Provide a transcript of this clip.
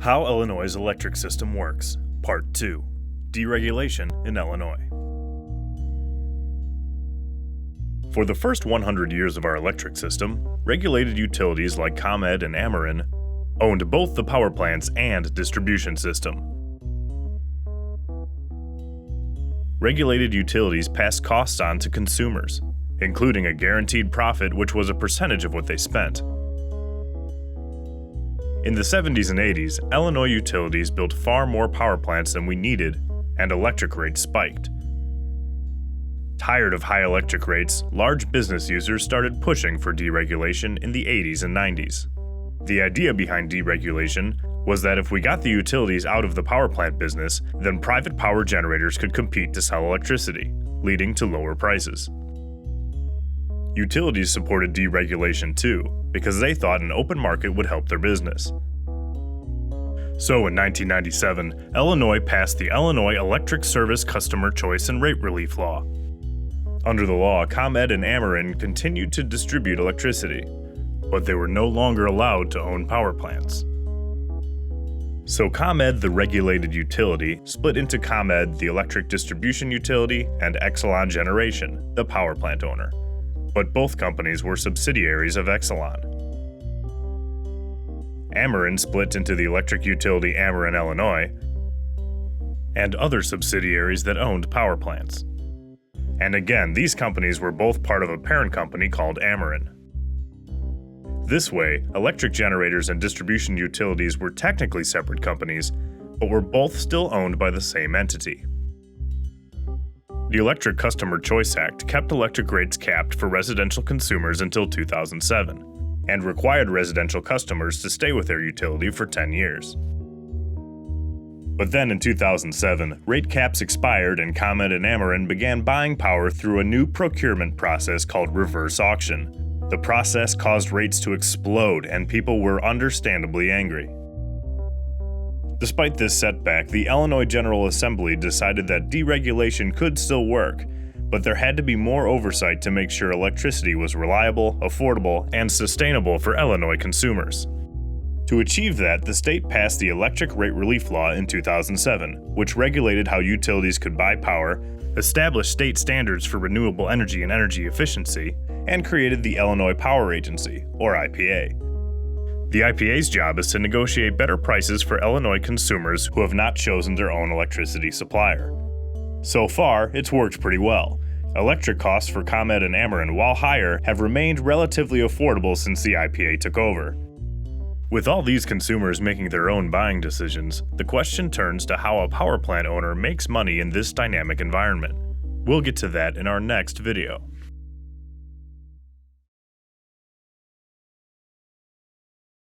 How Illinois' electric system works, Part 2, Deregulation in Illinois. For the first 100 years of our electric system, regulated utilities like ComEd and Ameren owned both the power plants and distribution system. Regulated utilities passed costs on to consumers, including a guaranteed profit which was a percentage of what they spent. In the 70s and 80s, Illinois utilities built far more power plants than we needed, and electric rates spiked. Tired of high electric rates, large business users started pushing for deregulation in the 80s and 90s. The idea behind deregulation was that if we got the utilities out of the power plant business, then private power generators could compete to sell electricity, leading to lower prices. Utilities supported deregulation too, because they thought an open market would help their business. So in 1997, Illinois passed the Illinois Electric Service Customer Choice and Rate Relief Law. Under the law, ComEd and Ameren continued to distribute electricity, but they were no longer allowed to own power plants. So ComEd, the regulated utility, split into ComEd, the electric distribution utility, and Exelon Generation, the power plant owner. But both companies were subsidiaries of Exelon. Ameren split into the electric utility Ameren, Illinois, and other subsidiaries that owned power plants. And again, these companies were both part of a parent company called Ameren. This way, electric generators and distribution utilities were technically separate companies, but were both still owned by the same entity. The Electric Customer Choice Act kept electric rates capped for residential consumers until 2007, and required residential customers to stay with their utility for 10 years. But then in 2007, rate caps expired and ComEd and Ameren began buying power through a new procurement process called reverse auction. The process caused rates to explode, and people were understandably angry. Despite this setback, the Illinois General Assembly decided that deregulation could still work, but there had to be more oversight to make sure electricity was reliable, affordable, and sustainable for Illinois consumers. To achieve that, the state passed the Electric Rate Relief Law in 2007, which regulated how utilities could buy power, established state standards for renewable energy and energy efficiency, and created the Illinois Power Agency, or IPA. The IPA's job is to negotiate better prices for Illinois consumers who have not chosen their own electricity supplier. So far, it's worked pretty well. Electric costs for ComEd and Ameren, while higher, have remained relatively affordable since the IPA took over. With all these consumers making their own buying decisions, the question turns to how a power plant owner makes money in this dynamic environment. We'll get to that in our next video.